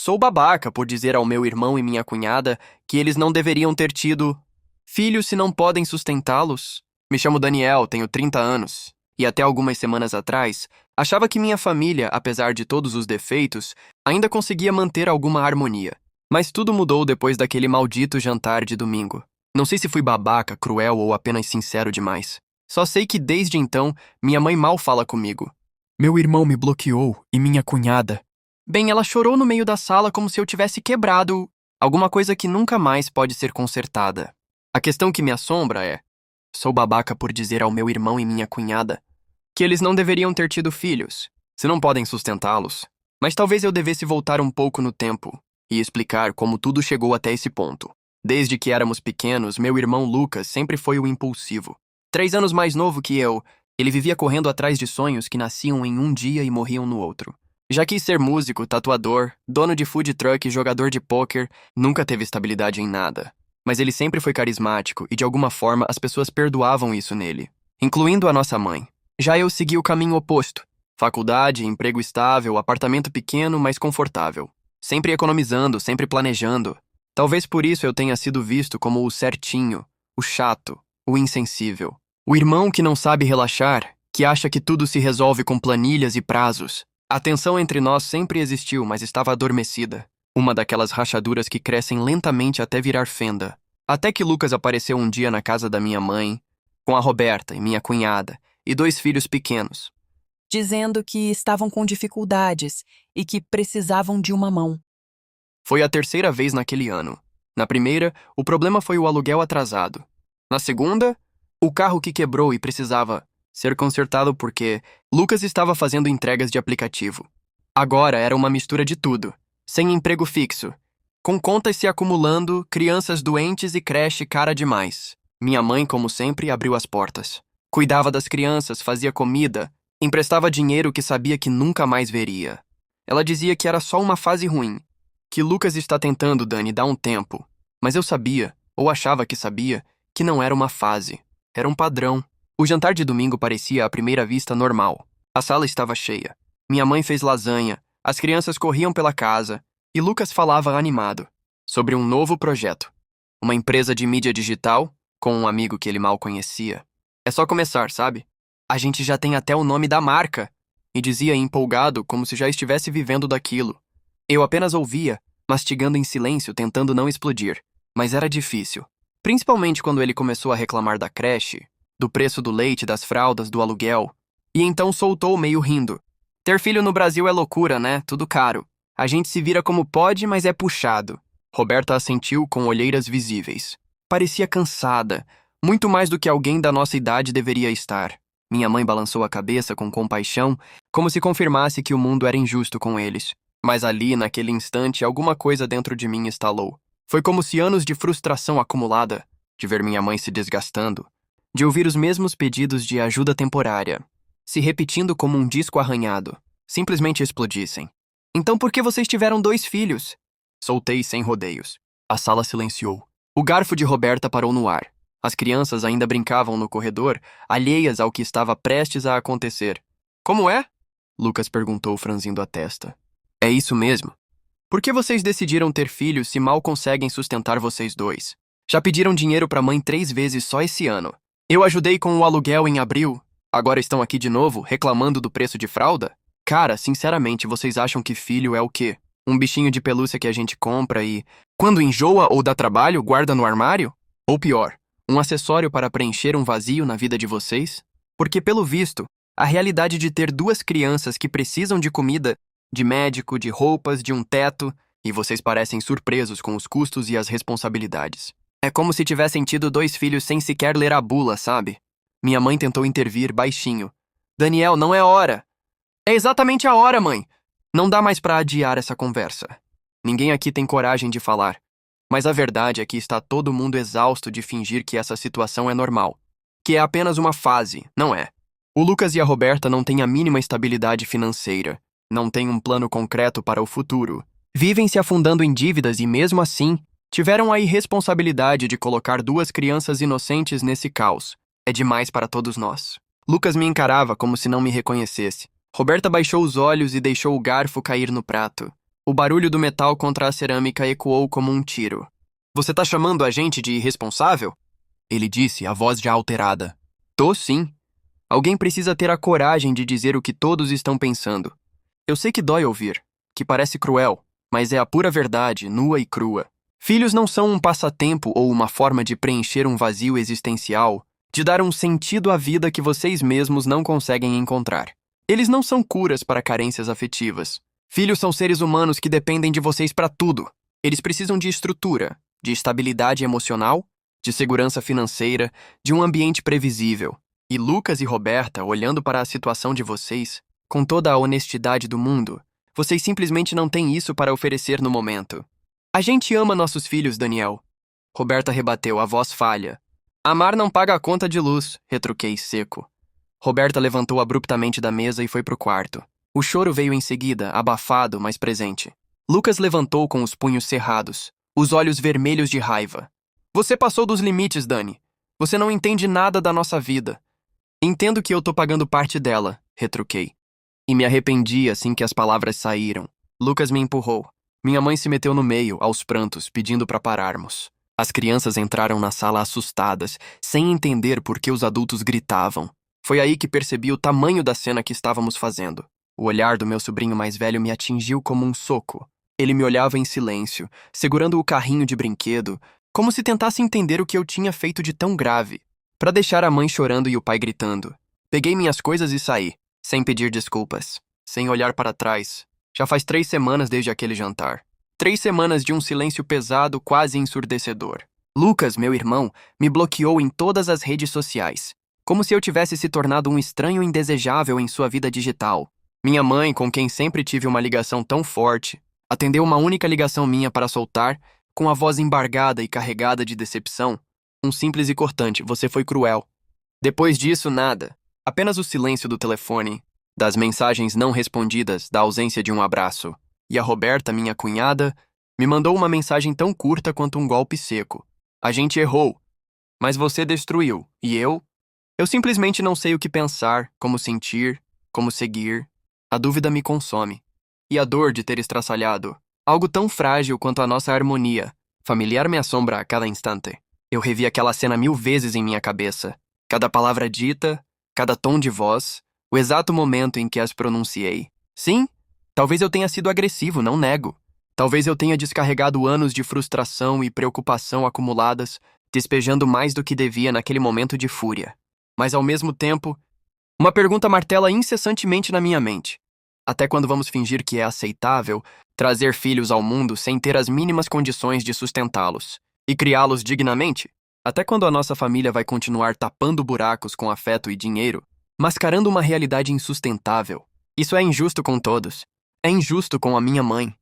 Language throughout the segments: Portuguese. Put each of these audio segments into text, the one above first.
Sou babaca por dizer ao meu irmão e minha cunhada que eles não deveriam ter tido filhos se não podem sustentá-los. Me chamo Daniel, tenho 30 anos. E até algumas semanas atrás, achava que minha família, apesar de todos os defeitos, ainda conseguia manter alguma harmonia. Mas tudo mudou depois daquele maldito jantar de domingo. Não sei se fui babaca, cruel ou apenas sincero demais. Só sei que desde então, minha mãe mal fala comigo. Meu irmão me bloqueou e minha cunhada. Bem, ela chorou no meio da sala como se eu tivesse quebrado alguma coisa que nunca mais pode ser consertada. A questão que me assombra é: sou babaca por dizer ao meu irmão e minha cunhada que eles não deveriam ter tido filhos, se não podem sustentá-los. Mas talvez eu devesse voltar um pouco no tempo e explicar como tudo chegou até esse ponto. Desde que éramos pequenos, meu irmão Lucas sempre foi o impulsivo. 3 anos mais novo que eu, ele vivia correndo atrás de sonhos que nasciam em um dia e morriam no outro. Já quis ser músico, tatuador, dono de food truck e jogador de pôquer, nunca teve estabilidade em nada. Mas ele sempre foi carismático e de alguma forma as pessoas perdoavam isso nele, incluindo a nossa mãe. Já eu segui o caminho oposto. Faculdade, emprego estável, apartamento pequeno, mas confortável. Sempre economizando, sempre planejando. Talvez por isso eu tenha sido visto como o certinho, o chato, o insensível. O irmão que não sabe relaxar, que acha que tudo se resolve com planilhas e prazos. A tensão entre nós sempre existiu, mas estava adormecida. Uma daquelas rachaduras que crescem lentamente até virar fenda. Até que Lucas apareceu um dia na casa da minha mãe, com a Roberta e minha cunhada, e 2 filhos pequenos, dizendo que estavam com dificuldades e que precisavam de uma mão. Foi a 3ª vez naquele ano. Na primeira, o problema foi o aluguel atrasado. Na segunda, o carro que quebrou e precisava ser consertado porque Lucas estava fazendo entregas de aplicativo. Agora era uma mistura de tudo. Sem emprego fixo, com contas se acumulando, crianças doentes e creche cara demais. Minha mãe, como sempre, abriu as portas. Cuidava das crianças, fazia comida, emprestava dinheiro que sabia que nunca mais veria. Ela dizia que era só uma fase ruim, que Lucas está tentando, Dani, dar um tempo. Mas eu sabia, ou achava que sabia, que não era uma fase. Era um padrão. O jantar de domingo parecia à primeira vista normal. A sala estava cheia. Minha mãe fez lasanha, as crianças corriam pela casa, e Lucas falava animado sobre um novo projeto. Uma empresa de mídia digital, com um amigo que ele mal conhecia. É só começar, sabe? A gente já tem até o nome da marca. E dizia empolgado, como se já estivesse vivendo daquilo. Eu apenas ouvia, mastigando em silêncio, tentando não explodir. Mas era difícil. Principalmente quando ele começou a reclamar da creche, do preço do leite, das fraldas, do aluguel. E então soltou meio rindo. Ter filho no Brasil é loucura, né? Tudo caro. A gente se vira como pode, mas é puxado. Roberta assentiu com olheiras visíveis. Parecia cansada, muito mais do que alguém da nossa idade deveria estar. Minha mãe balançou a cabeça com compaixão, como se confirmasse que o mundo era injusto com eles. Mas ali, naquele instante, alguma coisa dentro de mim estalou. Foi como se anos de frustração acumulada, de ver minha mãe se desgastando, de ouvir os mesmos pedidos de ajuda temporária, se repetindo como um disco arranhado, simplesmente explodissem. Então por que vocês tiveram 2 filhos? Soltei sem rodeios. A sala silenciou. O garfo de Roberta parou no ar. As crianças ainda brincavam no corredor, alheias ao que estava prestes a acontecer. Como é? Lucas perguntou, franzindo a testa. É isso mesmo. Por que vocês decidiram ter filhos se mal conseguem sustentar vocês 2? Já pediram dinheiro pra mãe 3 vezes só esse ano. Eu ajudei com o aluguel em abril. Agora estão aqui de novo, reclamando do preço de fralda? Cara, sinceramente, vocês acham que filho é o quê? Um bichinho de pelúcia que a gente compra e, quando enjoa ou dá trabalho, guarda no armário? Ou pior, um acessório para preencher um vazio na vida de vocês? Porque, pelo visto, a realidade de ter 2 crianças que precisam de comida, de médico, de roupas, de um teto, e vocês parecem surpresos com os custos e as responsabilidades. É como se tivessem tido 2 filhos sem sequer ler a bula, sabe? Minha mãe tentou intervir baixinho. Daniel, não é hora. É exatamente a hora, mãe. Não dá mais pra adiar essa conversa. Ninguém aqui tem coragem de falar. Mas a verdade é que está todo mundo exausto de fingir que essa situação é normal. Que é apenas uma fase, não é? O Lucas e a Roberta não têm a mínima estabilidade financeira. Não têm um plano concreto para o futuro. Vivem se afundando em dívidas e, mesmo assim, tiveram a irresponsabilidade de colocar 2 crianças inocentes nesse caos. É demais para todos nós. Lucas me encarava como se não me reconhecesse. Roberta baixou os olhos e deixou o garfo cair no prato. O barulho do metal contra a cerâmica ecoou como um tiro. Você tá chamando a gente de irresponsável? Ele disse, a voz já alterada. Tô sim. Alguém precisa ter a coragem de dizer o que todos estão pensando. Eu sei que dói ouvir, que parece cruel, mas é a pura verdade, nua e crua. Filhos não são um passatempo ou uma forma de preencher um vazio existencial, de dar um sentido à vida que vocês mesmos não conseguem encontrar. Eles não são curas para carências afetivas. Filhos são seres humanos que dependem de vocês para tudo. Eles precisam de estrutura, de estabilidade emocional, de segurança financeira, de um ambiente previsível. E Lucas e Roberta, olhando para a situação de vocês, com toda a honestidade do mundo, vocês simplesmente não têm isso para oferecer no momento. A gente ama nossos filhos, Daniel. Roberta rebateu, a voz falha. Amar não paga a conta de luz, retruquei seco. Roberta levantou abruptamente da mesa e foi pro quarto. O choro veio em seguida, abafado, mas presente. Lucas levantou com os punhos cerrados, os olhos vermelhos de raiva. Você passou dos limites, Dani. Você não entende nada da nossa vida. Entendo que eu tô pagando parte dela, retruquei. E me arrependi assim que as palavras saíram. Lucas me empurrou. Minha mãe se meteu no meio, aos prantos, pedindo para pararmos. As crianças entraram na sala assustadas, sem entender por que os adultos gritavam. Foi aí que percebi o tamanho da cena que estávamos fazendo. O olhar do meu sobrinho mais velho me atingiu como um soco. Ele me olhava em silêncio, segurando o carrinho de brinquedo, como se tentasse entender o que eu tinha feito de tão grave, para deixar a mãe chorando e o pai gritando. Peguei minhas coisas e saí, sem pedir desculpas, sem olhar para trás. Já faz 3 semanas desde aquele jantar. 3 semanas de um silêncio pesado, quase ensurdecedor. Lucas, meu irmão, me bloqueou em todas as redes sociais, como se eu tivesse se tornado um estranho indesejável em sua vida digital. Minha mãe, com quem sempre tive uma ligação tão forte, atendeu uma única ligação minha para soltar, com a voz embargada e carregada de decepção, um simples e cortante, você foi cruel. Depois disso, nada. Apenas o silêncio do telefone, das mensagens não respondidas, da ausência de um abraço. E a Roberta, minha cunhada, me mandou uma mensagem tão curta quanto um golpe seco. A gente errou, mas você destruiu. E eu? Eu simplesmente não sei o que pensar, como sentir, como seguir. A dúvida me consome. E a dor de ter estraçalhado, algo tão frágil quanto a nossa harmonia, familiar me assombra a cada instante. Eu revi aquela cena 1000 vezes em minha cabeça. Cada palavra dita, cada tom de voz, o exato momento em que as pronunciei. Sim, talvez eu tenha sido agressivo, não nego. Talvez eu tenha descarregado anos de frustração e preocupação acumuladas, despejando mais do que devia naquele momento de fúria. Mas ao mesmo tempo, uma pergunta martela incessantemente na minha mente. Até quando vamos fingir que é aceitável trazer filhos ao mundo sem ter as mínimas condições de sustentá-los e criá-los dignamente? Até quando a nossa família vai continuar tapando buracos com afeto e dinheiro, mascarando uma realidade insustentável? Isso é injusto com todos. É injusto com a minha mãe,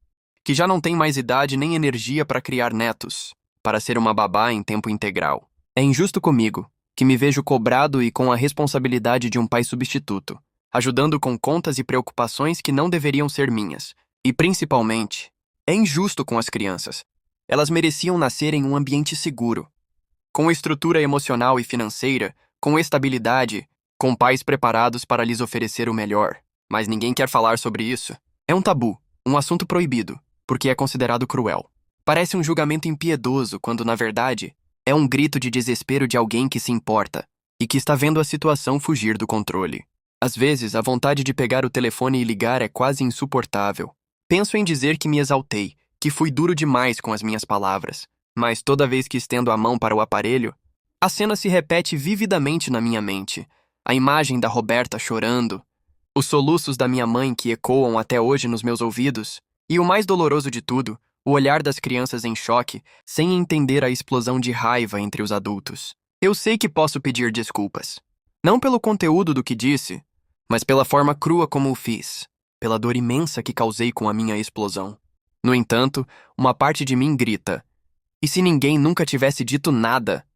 que já não tem mais idade nem energia para criar netos, para ser uma babá em tempo integral. É injusto comigo, que me vejo cobrado e com a responsabilidade de um pai substituto, ajudando com contas e preocupações que não deveriam ser minhas. E, principalmente, é injusto com as crianças. Elas mereciam nascer em um ambiente seguro, com estrutura emocional e financeira, com estabilidade, com pais preparados para lhes oferecer o melhor. Mas ninguém quer falar sobre isso. É um tabu, um assunto proibido, porque é considerado cruel. Parece um julgamento impiedoso, quando, na verdade, é um grito de desespero de alguém que se importa e que está vendo a situação fugir do controle. Às vezes, a vontade de pegar o telefone e ligar é quase insuportável. Penso em dizer que me exaltei, que fui duro demais com as minhas palavras, mas toda vez que estendo a mão para o aparelho, a cena se repete vividamente na minha mente. A imagem da Roberta chorando, os soluços da minha mãe que ecoam até hoje nos meus ouvidos, e o mais doloroso de tudo, o olhar das crianças em choque, sem entender a explosão de raiva entre os adultos. Eu sei que posso pedir desculpas. Não pelo conteúdo do que disse, mas pela forma crua como o fiz, pela dor imensa que causei com a minha explosão. No entanto, uma parte de mim grita: e se ninguém nunca tivesse dito nada?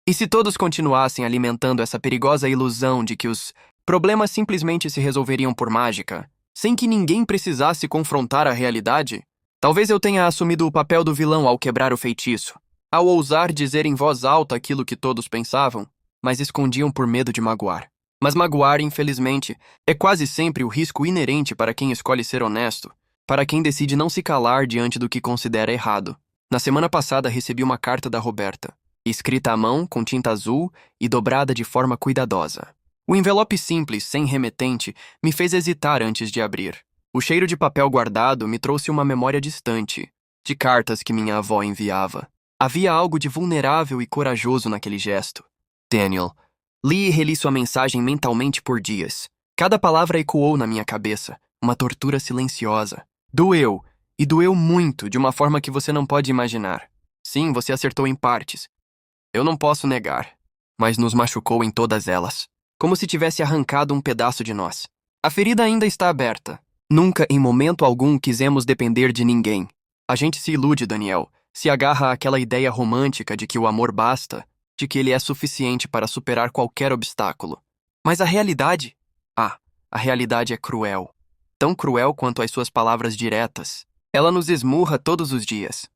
E se todos continuassem alimentando essa perigosa ilusão de que os problemas simplesmente se resolveriam por mágica, sem que ninguém precisasse confrontar a realidade? Talvez eu tenha assumido o papel do vilão ao quebrar o feitiço, ao ousar dizer em voz alta aquilo que todos pensavam, mas escondiam por medo de magoar. Mas magoar, infelizmente, é quase sempre o risco inerente para quem escolhe ser honesto, para quem decide não se calar diante do que considera errado. Na semana passada recebi uma carta da Roberta, escrita à mão, com tinta azul e dobrada de forma cuidadosa. O envelope simples, sem remetente, me fez hesitar antes de abrir. O cheiro de papel guardado me trouxe uma memória distante, de cartas que minha avó enviava. Havia algo de vulnerável e corajoso naquele gesto. Daniel. Li e reli sua mensagem mentalmente por dias. Cada palavra ecoou na minha cabeça, uma tortura silenciosa. Doeu, e doeu muito, de uma forma que você não pode imaginar. Sim, você acertou em partes. Eu não posso negar, mas nos machucou em todas elas, como se tivesse arrancado um pedaço de nós. A ferida ainda está aberta. Nunca, em momento algum, quisemos depender de ninguém. A gente se ilude, Daniel, se agarra àquela ideia romântica de que o amor basta, de que ele é suficiente para superar qualquer obstáculo. Mas a realidade? A realidade é cruel. Tão cruel quanto as suas palavras diretas. Ela nos esmurra todos os dias.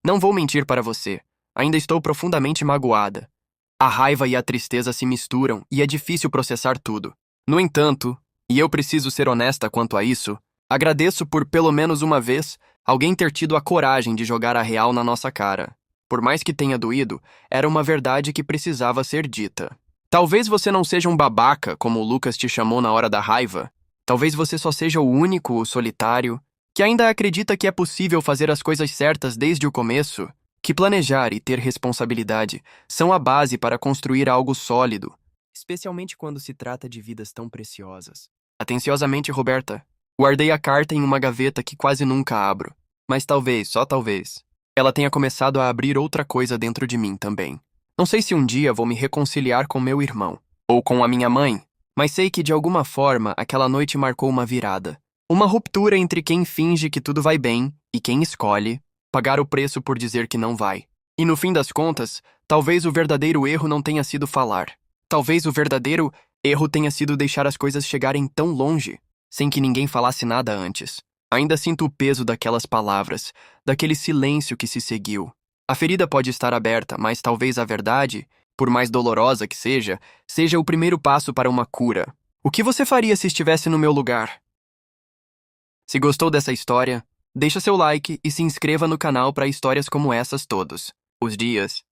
Não vou mentir para você. Ainda estou profundamente magoada. A raiva e a tristeza se misturam e é difícil processar tudo. No entanto, e eu preciso ser honesta quanto a isso, agradeço por, pelo menos uma vez, alguém ter tido a coragem de jogar a real na nossa cara. Por mais que tenha doído, era uma verdade que precisava ser dita. Talvez você não seja um babaca, como o Lucas te chamou na hora da raiva. Talvez você só seja o único, o solitário, que ainda acredita que é possível fazer as coisas certas desde o começo, que planejar e ter responsabilidade são a base para construir algo sólido, especialmente quando se trata de vidas tão preciosas. Atenciosamente, Roberta, guardei a carta em uma gaveta que quase nunca abro, mas talvez, só talvez, ela tenha começado a abrir outra coisa dentro de mim também. Não sei se um dia vou me reconciliar com meu irmão, ou com a minha mãe, mas sei que de alguma forma aquela noite marcou uma virada. Uma ruptura entre quem finge que tudo vai bem e quem escolhe pagar o preço por dizer que não vai. E no fim das contas, talvez o verdadeiro erro não tenha sido falar. Talvez o verdadeiro erro tenha sido deixar as coisas chegarem tão longe, sem que ninguém falasse nada antes. Ainda sinto o peso daquelas palavras, daquele silêncio que se seguiu. A ferida pode estar aberta, mas talvez a verdade, por mais dolorosa que seja, seja o primeiro passo para uma cura. O que você faria se estivesse no meu lugar? Se gostou dessa história, deixa seu like e se inscreva no canal para histórias como essas todos os dias.